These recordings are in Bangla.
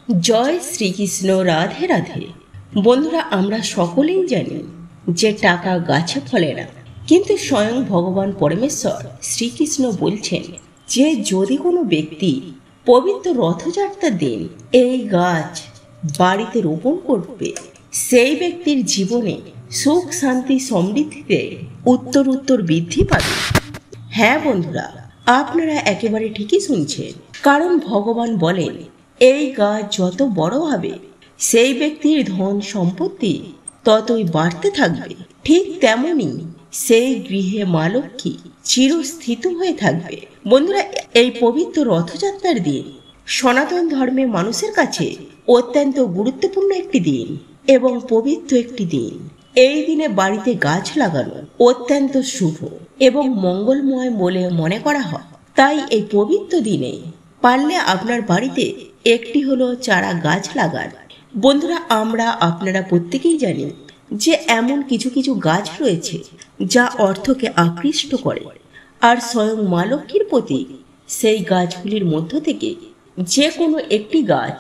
জয় শ্রীকৃষ্ণ। রাধে রাধে। বন্ধুরা, আমরা সকলেই জানি যে টাকা গাছে ফলে না, কিন্তু স্বয়ং ভগবান পরমেশ্বর শ্রীকৃষ্ণ বলছেন যে যদি কোনো ব্যক্তি পবিত্র রথযাত্রার দিন এই গাছ বাড়িতে রোপণ করবে, সেই ব্যক্তির জীবনে সুখ শান্তি সমৃদ্ধিতে উত্তর উত্তর বৃদ্ধি পাবে। হ্যাঁ বন্ধুরা, আপনারা একেবারে ঠিকই শুনছেন, কারণ ভগবান বলেন এই গাছ যত বড় হবে সেই ব্যক্তির ধন সম্পত্তি ততই বাড়তে থাকবে। ঠিক তেমনি সেই গৃহে মা লক্ষ্মী চিরস্থিত হয়ে থাকবে। বন্ধুরা, এই পবিত্র রথযাত্রার দিন সনাতন ধর্মের মানুষের কাছে অত্যন্ত গুরুত্বপূর্ণ একটি দিন এবং পবিত্র একটি দিন। এই দিনে বাড়িতে গাছ লাগানো অত্যন্ত শুভ এবং মঙ্গলময় বলে মনে করা হয়। তাই এই পবিত্র দিনে পারলে আপনার বাড়িতে একটি হলো চারা গাছ লাগান। বন্ধুরা, আপনারা প্রত্যেকেই জানি যে এমন কিছু কিছু গাছ রয়েছে যা অর্থকে আকৃষ্ট করে, আর স্বয়ং মা লক্ষ্মীর প্রতি সেই গাছগুলির মধ্য থেকে যে কোনো একটি গাছ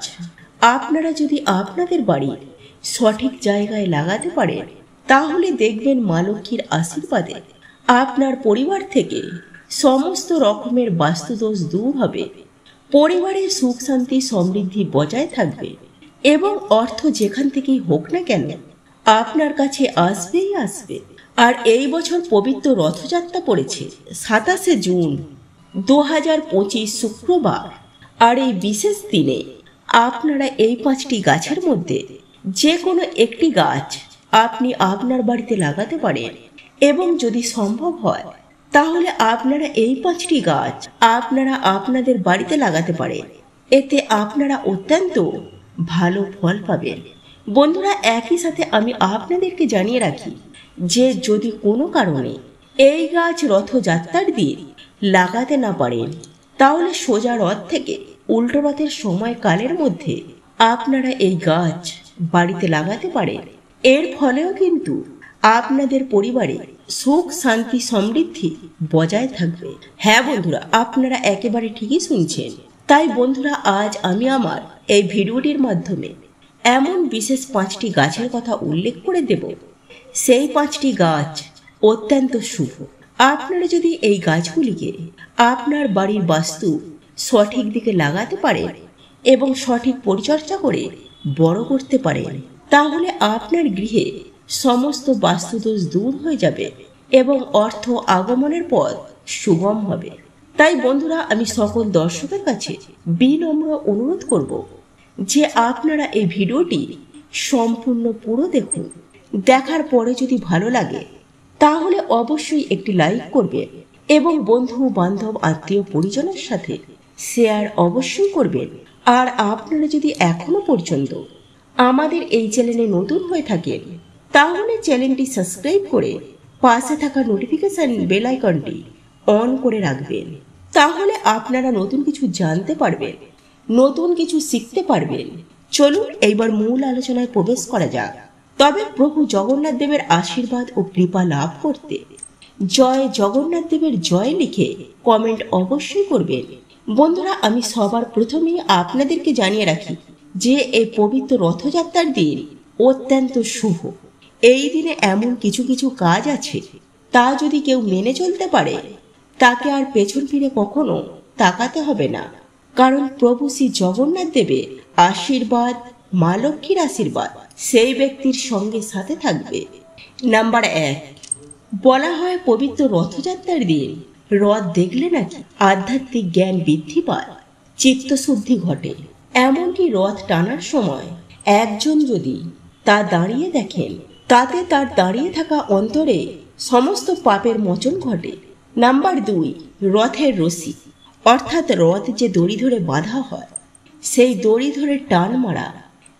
আপনারা যদি আপনাদের বাড়ির সঠিক জায়গায় লাগাতে পারেন, তাহলে দেখবেন মা লক্ষ্মীর আশীর্বাদে আপনার পরিবার থেকে সমস্ত রকমের বাস্তুদোষ দূর হবে, পরিবারের সুখ শান্তি সমৃদ্ধি বজায় থাকবে এবং অর্থ যেখান থেকেই হোক না কেন আপনার কাছে আসবেই আসবে। আর এই বছর পবিত্র রথযাত্রা পড়েছে 27 জুন 2025 শুক্রবার। আর এই বিশেষ দিনে আপনারা এই 5টি গাছের মধ্যে যে কোনো একটি গাছ আপনি আপনার বাড়িতে লাগাতে পারেন, এবং যদি সম্ভব হয় তাহলে আপনারা এই 5টি গাছ আপনারা আপনাদের বাড়িতে লাগাতে পারেন। এতে আপনারা অত্যন্ত ভালো ফল পাবেন। বন্ধুরা, একই সাথে আমি আপনাদেরকে জানিয়ে রাখি যে যদি কোনো কারণে এই গাছ রথযাত্রার দিন লাগাতে না পারেন, তাহলে সোজা রথ থেকে উল্টো রথের সময়কালের মধ্যে আপনারা এই গাছ বাড়িতে লাগাতে পারেন। এর ফলেও কিন্তু আপনাদের পরিবারে সুখ শান্তি সমৃদ্ধি বজায় থাকবে। হ্যাঁ বন্ধুরা, আপনারা একেবারে ঠিকই শুনছেন। তাই বন্ধুরা, আজ আমি আমার এই ভিডিওটির মাধ্যমে এমন বিশেষ 5টি গাছের কথা উল্লেখ করে দেব। সেই 5টি গাছ অত্যন্ত শুভ। আপনারা যদি এই গাছগুলিকে আপনার বাড়ির বাস্তু সঠিক দিকে লাগাতে পারেন এবং সঠিক পরিচর্যা করে বড় করতে পারেন, তাহলে আপনার গৃহে সমস্ত বাস্তুদোষ দূর হয়ে যাবে এবং অর্থ আগমনের পথ সুগম হবে। তাই বন্ধুরা, আমি সকল দর্শকের কাছে বিনম্র অনুরোধ করব যে আপনারা এই ভিডিওটি সম্পূর্ণ পুরো দেখুন। দেখার পরে যদি ভালো লাগে তাহলে অবশ্যই একটি লাইক করবেন এবং বন্ধু বান্ধব আত্মীয় পরিজনের সাথে শেয়ার অবশ্যই করবেন। আর আপনারা যদি এখনো পর্যন্ত আমাদের এই চ্যানেলে নতুন হয়ে থাকেন, তাহলে চ্যানেলটি সাবস্ক্রাইব করে পাশে থাকা নোটিফিকেশন বেল আইকনটি অন করে রাখবেন। তাহলে আপনারা নতুন কিছু জানতে পারবেন, নতুন কিছু শিখতে পারবেন। চলুন এইবার মূল আলোচনায় প্রবেশ করা যাক। তবে প্রভু জগন্নাথ দেবের আশীর্বাদ ও কৃপা লাভ করতে জয় জগন্নাথ দেবের জয় লিখে কমেন্ট অবশ্যই করবেন। বন্ধুরা, আমি সবার প্রথমেই আপনাদেরকে জানিয়ে রাখি যে এই পবিত্র রথযাত্রার দিন অত্যন্ত শুভ। এই দিনে এমন কিছু কিছু কাজ আছে, তা যদি কেউ মেনে চলতে পারে তাকে আর পেছন ফিরে কখনো তাকাতে হবে না, কারণ প্রভু শ্রী জগন্নাথ দেবের আশীর্বাদ, মা লক্ষ্মীর আশীর্বাদ সেই ব্যক্তির সঙ্গে সাথে থাকবে। নাম্বার 1, বলা হয় পবিত্র রথযাত্রার দিন রথ দেখলে নাকি আধ্যাত্মিক জ্ঞান বৃদ্ধি পায়, চিত্তশুদ্ধি ঘটে। এমনকি রথ টানার সময় একজন যদি তা দাঁড়িয়ে দেখেন, তাতে তার দাঁড়িয়ে থাকা অন্তরে সমস্ত পাপের মোচন ঘটে। নাম্বার 2, রথের রশি, অর্থাৎ রথ যে দড়ি ধরে বাঁধা হয়, সেই দড়ি ধরে টান মারা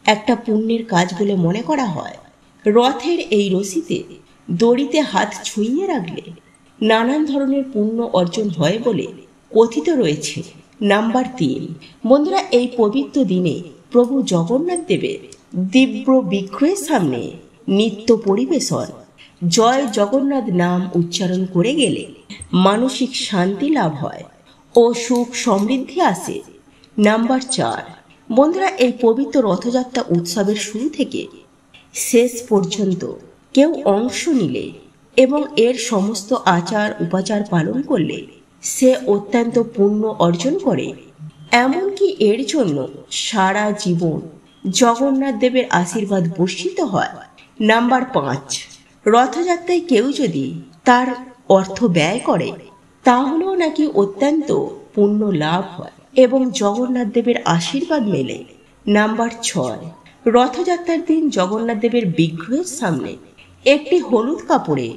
একটা পুণ্যের কাজ বলে মনে করা হয়। রথের এই রশিতে দড়িতে হাত ছুঁয়ে রাখলে নানান ধরনের পুণ্য অর্জন হয় বলে কথিত রয়েছে। নাম্বার 3, বন্ধুরা, এই পবিত্র দিনে প্রভু জগন্নাথ দেবের দিব্য বিগ্রহের সামনে নিত্য পরিবেশন জয় জগন্নাথ নাম উচ্চারণ করে গেলে মানসিক শান্তি লাভ হয় ও সুখ সমৃদ্ধি আসে। নাম্বার 4, বন্ধুরা, এই পবিত্র রথযাত্রা উৎসবের শুরু থেকে শেষ পর্যন্ত কেউ অংশ নিলে এবং এর সমস্ত আচার উপাচার পালন করলে সে অত্যন্ত পুণ্য অর্জন করে। এমনকি এর জন্য সারা জীবন জগন্নাথ দেবের আশীর্বাদ বর্ষিত হয়। নাম্বার 5, রথযাত্রায় কেউ যদি তার অর্থ ব্যয় করে তাহলেও নাকি অত্যন্ত পুণ্য লাভ হয় এবং জগন্নাথ দেবের আশীর্বাদ মেলে। নাম্বার 6, রথযাত্রার দিন জগন্নাথ দেবের বিগ্রহের সামনে একটি হলুদ কাপড়ে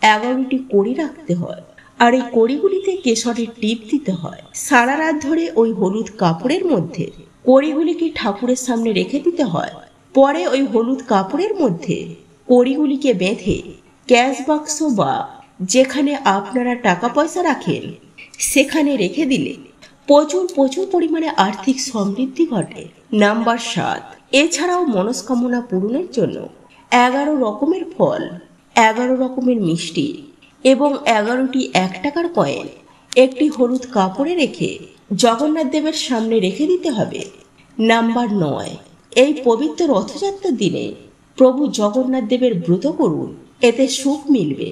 11টি কড়ি রাখতে হয়, আর এই কড়িগুলিতে কেশরের টিপ দিতে হয়। সারা রাত ধরে ওই হলুদ কাপড়ের মধ্যে কড়িগুলিকে ঠাকুরের সামনে রেখে দিতে হয়। পরে ওই হলুদ কাপড়ের মধ্যে কড়িগুলিকে বেঁধে ক্যাশ বাক্স বা যেখানে আপনারা টাকা পয়সা রাখেন সেখানে রেখে দিলে প্রচুর পরিমাণে আর্থিক সমৃদ্ধি ঘটে। নাম্বার 7, এছাড়াও মনস্কামনা পূরণের জন্য 11 রকমের ফল, 11 রকমের মিষ্টি এবং 11টি 1 টাকার কয়েন একটি হলুদ কাপড়ে রেখে জগন্নাথ দেবের সামনে রেখে দিতে হবে। নাম্বার 9, এই পবিত্র রথযাত্রার দিনে প্রভু জগন্নাথ দেবের ব্রত করুন, এতে সুখ মিলবে।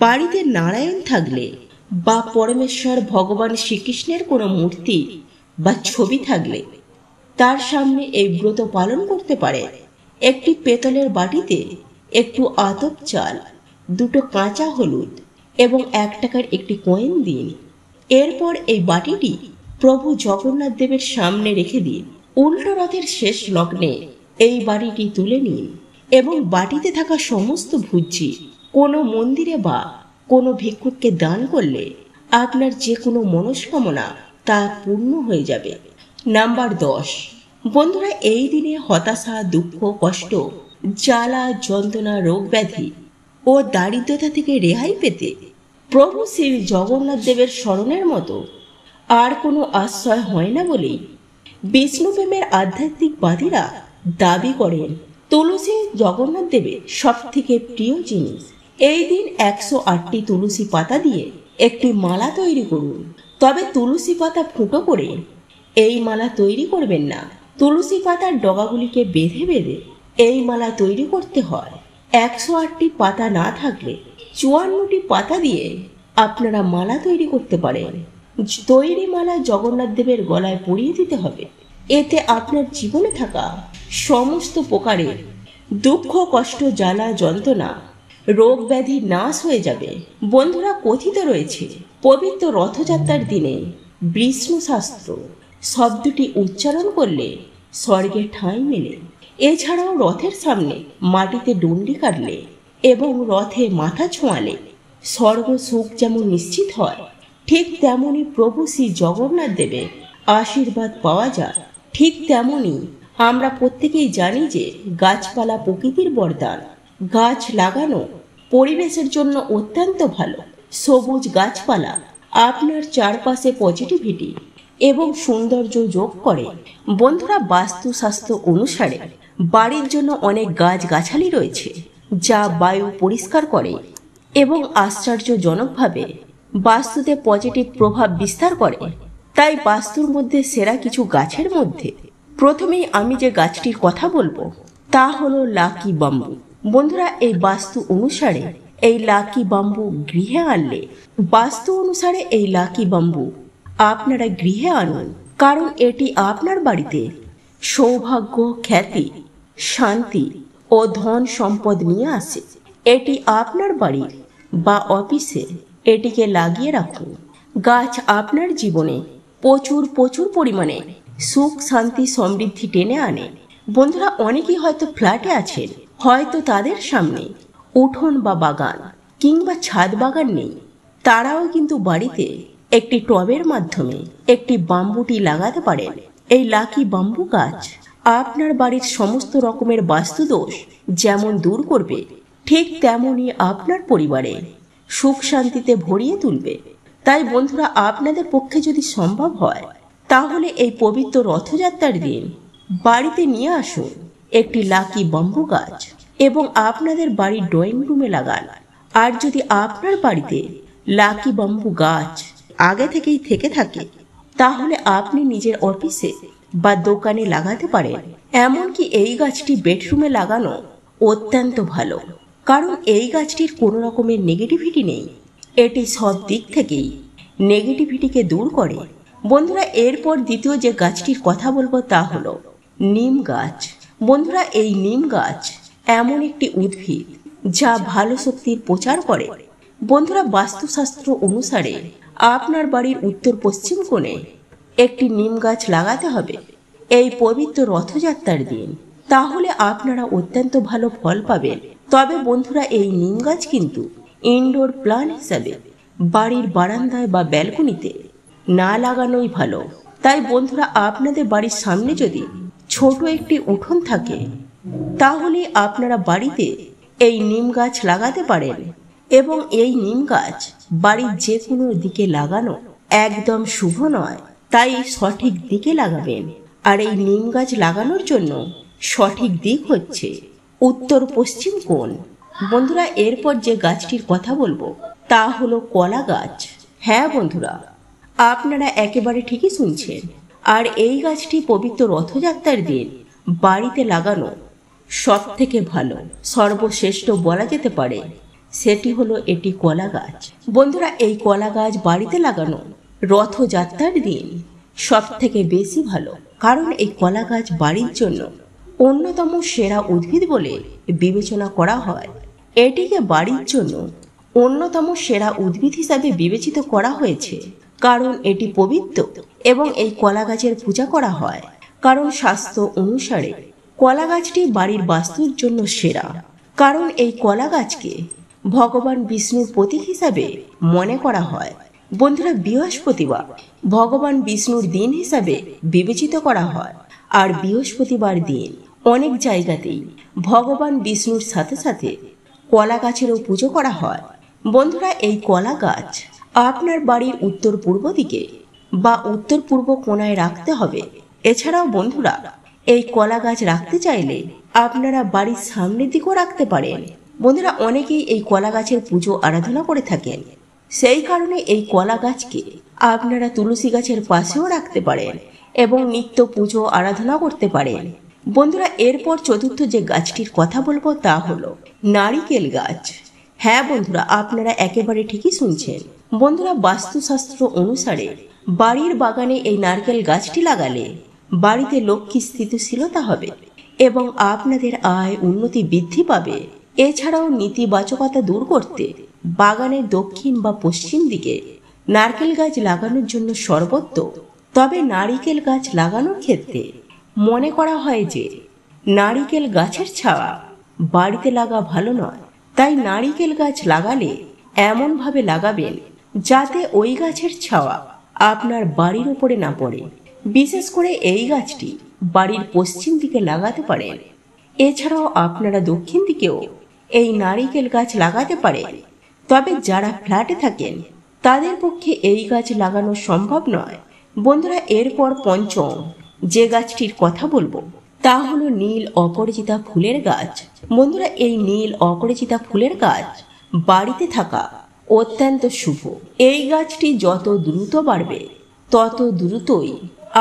বাড়িতে নারায়ণ থাকলে বা পরমেশ্বর ভগবান শ্রীকৃষ্ণের কোনো মূর্তি বা ছবি থাকলে তার সামনে এই ব্রত পালন করতে পারে। একটি পেতলের বাটিতে একটু আতপ চাল, 2টো কাঁচা হলুদ এবং 1 টাকার একটি কয়েন দিন। এরপর এই বাটিটি প্রভু জগন্নাথ দেবের সামনে রেখে দিন। উল্টো রথের শেষ লগ্নে এই বাটিটি তুলে নিন এবং বাটিতে থাকা সমস্ত ভুজ্জি কোনো মন্দিরে বা কোনো ভিক্ষুককে দান করলে আপনার যে কোনো মনস্কামনা তা পূর্ণ হয়ে যাবে। নাম্বার 10, বন্ধুরা, এই দিনে হতাশা, দুঃখ, কষ্ট, জ্বালা, যন্ত্রণা, রোগ ব্যাধি ও দারিদ্রতা থেকে রেহাই পেতে প্রভু শ্রী জগন্নাথ দেবের স্মরণের মতো আর কোনো আশ্রয় হয় না বলেই বিষ্ণুপ্রেমের আধ্যাত্মিকবাদীরা দাবি করেন তুলসী জগন্নাথ দেবের সব থেকে প্রিয় জিনিস। এই দিন 108টি তুলসী পাতা দিয়ে একটি মালা তৈরি করুন। তবে তুলসী পাতা ফুটো করে এই মালা তৈরি করবেন না। তুলসী পাতার ডগাগুলিকে বেঁধে বেঁধে এই মালা তৈরি করতে হয়। 108টি পাতা না থাকলে 54টি পাতা দিয়ে আপনারা মালা তৈরি করতে পারেন। তৈরি মালা জগন্নাথ দেবের গলায় পরিয়ে দিতে হবে। এতে আপনার জীবনে থাকা সমস্ত প্রকারের দুঃখ, কষ্ট, জ্বালা, যন্ত্রণা, রোগ ব্যাধি নাশ হয়ে যাবে। বন্ধুরা, কথিত রয়েছে পবিত্র রথযাত্রার দিনে বিষ্ণু শাস্ত্র শব্দটি উচ্চারণ করলে স্বর্গে ঠাঁই মেলে। এছাড়াও রথের সামনে মাটিতে ডন্ডি কাটলে এবং রথে মাথা ছোঁয়ালে স্বর্গ সুখ যেমন নিশ্চিত হয়, ঠিক তেমনি প্রভু শ্রী জগন্নাথ দেবের আশীর্বাদ পাওয়া যায়। ঠিক তেমনি আমরা প্রত্যেকেই জানি যে গাছপালা প্রকৃতির বরদান। গাছ লাগানো পরিবেশের জন্য অত্যন্ত ভালো। সবুজ গাছপালা আপনার চারপাশে পজিটিভিটি এবং সৌন্দর্য যোগ করে। বন্ধুরা, বাস্তুশাস্ত্র অনুসারে বাড়ির জন্য অনেক গাছগাছালি রয়েছে যা বায়ু পরিষ্কার করে এবং আশ্চর্যজনকভাবে বাস্তুতে পজিটিভ প্রভাব বিস্তার করে। তাই বাস্তুর মধ্যে সেরা কিছু গাছের মধ্যে প্রথমেই আমি যে গাছটির কথা বলবো তা হলো লাকি বাম্বু। বন্ধুরা, এই বাস্তু অনুসারে এই লাকি বাম্বু গৃহে আনলে এই লাকি বাম্বু আপনারা গৃহে আনুন, কারণ এটি আপনার বাড়িতে সৌভাগ্য, খ্যাতি, শান্তি ও ধন সম্পদ নিয়ে আসে। এটি আপনার বাড়ির বা অফিসে এটিকে লাগিয়ে রাখুন। গাছ আপনার জীবনে প্রচুর পরিমাণে সুখ, শান্তি, সমৃদ্ধি টেনে আনে। বন্ধুরা, অনেকেই হয়তো ফ্ল্যাটে আছেন, হয়তো তাদের সামনে উঠোন বা বাগান কিংবা ছাদ বাগান নেই। তারাও কিন্তু বাড়িতে একটি টবের মাধ্যমে একটি বাম্বুটি লাগাতে পারেন। এই লাকি বাম্বু গাছ আপনার বাড়ির সমস্ত রকমের বাস্তুদোষ যেমন দূর করবে, ঠিক তেমনি আপনার পরিবারে সুখ শান্তিতে ভরিয়ে তুলবে। তাই বন্ধুরা, আপনাদের পক্ষে যদি সম্ভব হয় তাহলে এই পবিত্র রথযাত্রার দিন বাড়িতে নিয়ে আসুন একটি লাকি বাম্বু গাছ এবং আপনাদের বাড়ির ড্রয়িং রুমে লাগান। আর যদি আপনার বাড়িতে লাকি বাম্বু গাছ আগে থেকেই থেকে থাকে তাহলে আপনি নিজের অফিসে বা দোকানে লাগাতে পারেন। এমনকি এই গাছটি বেডরুমে লাগানো অত্যন্ত ভালো, কারণ এই গাছটির কোনো রকমের নেগেটিভিটি নেই। এটি সব দিক থেকেই নেগেটিভিটিকে দূর করে। বন্ধুরা, এরপর দ্বিতীয় যে গাছটির কথা বলবো তা হলো নিম গাছ। বন্ধুরা, এই নিম গাছ এমন একটি উদ্ভিদ যা ভালো শক্তির প্রচার করে। বন্ধুরা, বাস্তুশাস্ত্র অনুসারে আপনার বাড়ির উত্তর পশ্চিম কোণে একটি নিম গাছ লাগাতে হবে এই পবিত্র রথযাত্রার দিন, তাহলে আপনারা অত্যন্ত ভালো ফল পাবেন। তবে বন্ধুরা, এই নিম গাছ কিন্তু ইনডোর প্ল্যান্ট হিসাবে বাড়ির বারান্দায় বা ব্যালকনিতে না লাগানোই ভালো। তাই বন্ধুরা, আপনাদের বাড়ির সামনে যদি ছোট একটি উঠোন থাকে তাহলে আপনারা বাড়িতে এই নিম গাছ লাগাতে পারেন। এবং এই নিম গাছ বাড়ির যে কোনো দিকে লাগানো একদম শুভ নয়, তাই সঠিক দিকে লাগাবেন। আর এই নিম গাছ লাগানোর জন্য সঠিক দিক হচ্ছে উত্তর পশ্চিম কোণ। বন্ধুরা, এরপর যে গাছটির কথা বলবো তা হলো কলা গাছ। হ্যাঁ বন্ধুরা, আপনারা একেবারে ঠিকই শুনছেন। আর এই গাছটি পবিত্র রথযাত্রার দিন বাড়িতে লাগানো সব থেকে ভালো, সর্বশ্রেষ্ঠ বলা যেতে পারে, সেটি হলো এটি কলা গাছ। বন্ধুরা, এই কলা গাছ বাড়িতে লাগানো রথযাত্রার দিন সব থেকে বেশি ভালো, কারণ এই কলা গাছ বাড়ির জন্য অন্যতম সেরা উদ্ভিদ বলে বিবেচনা করা হয়। এটিকে বাড়ির জন্য অন্যতম সেরা উদ্ভিদ হিসাবে বিবেচিত করা হয়েছে, কারণ এটি পবিত্র এবং এই কলা গাছের পূজা করা হয়। কারণ শাস্ত্র অনুসারে কলা গাছটি বাড়ির বাস্তুর জন্য সেরা, কারণ এই কলা গাছকে ভগবান বিষ্ণুর প্রতীক হিসাবে মনে করা হয়। বন্ধুরা, বৃহস্পতিবার ভগবান বিষ্ণুর দিন হিসাবে বিবেচিত করা হয়। আর বৃহস্পতিবার দিন অনেক জায়গাতেই ভগবান বিষ্ণুর সাথে সাথে কলা গাছেরও পুজো করা হয়। বন্ধুরা, এই কলা গাছ আপনার বাড়ির উত্তর পূর্ব দিকে বা উত্তর পূর্ব কোণায় রাখতে হবে। এছাড়াও বন্ধুরা, এই কলা গাছ রাখতে চাইলে আপনারা বাড়ির সামনের দিকেও রাখতে পারেন। বন্ধুরা, অনেকেই এই কলা গাছের পুজো আরাধনা করে থাকেন, সেই কারণে এই কলা গাছকে আপনারা তুলসী গাছের পাশেও রাখতে পারেন এবং নিত্য পুজো আরাধনা করতে পারেন। বন্ধুরা, এরপর চতুর্থ যে গাছটির কথা বলবো তা হলো নারিকেল গাছ। হ্যাঁ বন্ধুরা, আপনারা একেবারে ঠিকই শুনছেন। বন্ধুরা, বাস্তুশাস্ত্র অনুসারে বাড়ির বাগানে এই নারকেল গাছটি লাগালে বাড়িতে লক্ষ্মী স্থিতিশীলতা হবে এবং আপনাদের আয় উন্নতি বৃদ্ধি পাবে। এছাড়াও নেতিবাচকতা দূর করতে বাগানের দক্ষিণ বা পশ্চিম দিকে নারকেল গাছ লাগানোর জন্য সর্বোত্তম। তবে নারিকেল গাছ লাগানোর ক্ষেত্রে মনে করা হয় যে নারিকেল গাছের ছাওয়া বাড়িতে লাগা ভালো নয়, তাই নারিকেল গাছ লাগালে এমনভাবে লাগাবেন যাতে ওই গাছের ছাওয়া আপনার বাড়ির উপরে না পড়ে। বিশেষ করে এই গাছটি বাড়ির পশ্চিম দিকে লাগাতে পারেন। এছাড়াও আপনারা দক্ষিণ দিকেও এই নারিকেল গাছ লাগাতে পারেন। তবে যারা ফ্ল্যাটে থাকেন তাদের পক্ষে এই গাছ লাগানো সম্ভব নয়। বন্ধুরা, এরপর পঞ্চম যে গাছটির কথা বলবো তা হলো নীল অপরাজিতা ফুলের গাছ। বন্ধুরা, এই নীল অপরাজিতা ফুলের গাছ বাড়িতে থাকা অত্যন্ত শুভ। এই গাছটি যত দ্রুত বাড়বে তত দ্রুতই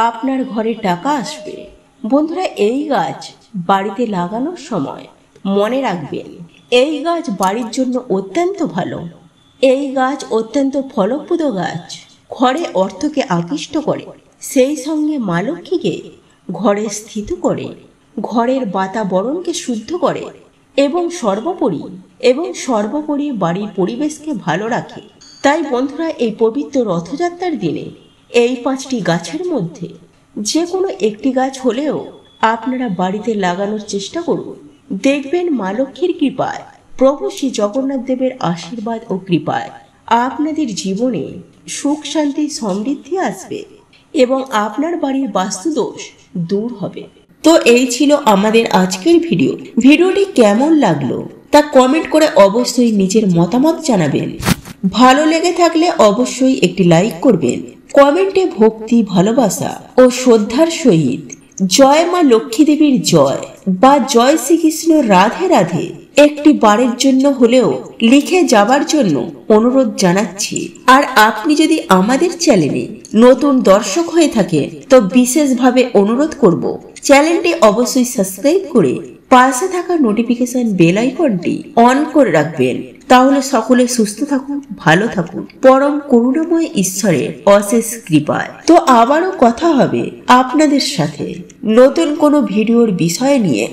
আপনার ঘরে টাকা আসবে। বন্ধুরা, এই গাছ বাড়িতে লাগানোর সময় মনে রাখবেন, এই গাছ বাড়ির জন্য অত্যন্ত ভালো। এই গাছ অত্যন্ত ফলপ্রদ গাছ, ঘরে অর্থকে আকৃষ্ট করে, সেই সঙ্গে মা লক্ষ্মীকে ঘরে স্থিত করে, ঘরের বাতাবরণকে শুদ্ধ করে এবং সর্বোপরি বাড়ির পরিবেশকে ভালো রাখে। তাই বন্ধুরা, এই পবিত্র রথযাত্রার দিনে এই 5টি গাছের মধ্যে যে কোনো একটি গাছ হলেও আপনারা বাড়িতে লাগানোর চেষ্টা করুন। দেখবেন মা লক্ষ্মীর কৃপায়, প্রভু শ্রী জগন্নাথ দেবের আশীর্বাদ ও কৃপায় আপনাদের জীবনে সুখ শান্তি সমৃদ্ধি আসবে এবং আপনার বাড়ির বাস্তুদোষ দূর হবে। তো এই ছিল আমাদের আজকের ভিডিওটি কেমন লাগলো তা কমেন্ট করে অবশ্যই নিজের মতামত জানাবেন। ভালো লেগে থাকলে অবশ্যই একটি লাইক করবেন। কমেন্টে ভক্তি, ভালোবাসা ও শ্রদ্ধার সহিত জয় মা লক্ষ্মী দেবীর জয় বা জয় শ্রীকৃষ্ণ রাধে রাধে একটি বারের জন্য হলেও লিখে যাবার জন্য অনুরোধ জানাচ্ছি। আর আপনি যদি আমাদের চ্যানেলে নতুন দর্শক হয়ে থাকে তো বিশেষভাবে অনুরোধ করব চ্যানেলটি অবশ্যই সাবস্ক্রাইব করে পাশে থাকা নোটিফিকেশন বেল আইকনটি অন করে রাখবেন। তাহলে সকলে সুস্থ থাকুন, ভালো থাকুন, পরম করুণাময় ঈশ্বরের অশেষ কৃপায়। তো আবারও কথা হবে আপনাদের সাথে নতুন কোনো ভিডিওর বিষয় নিয়ে।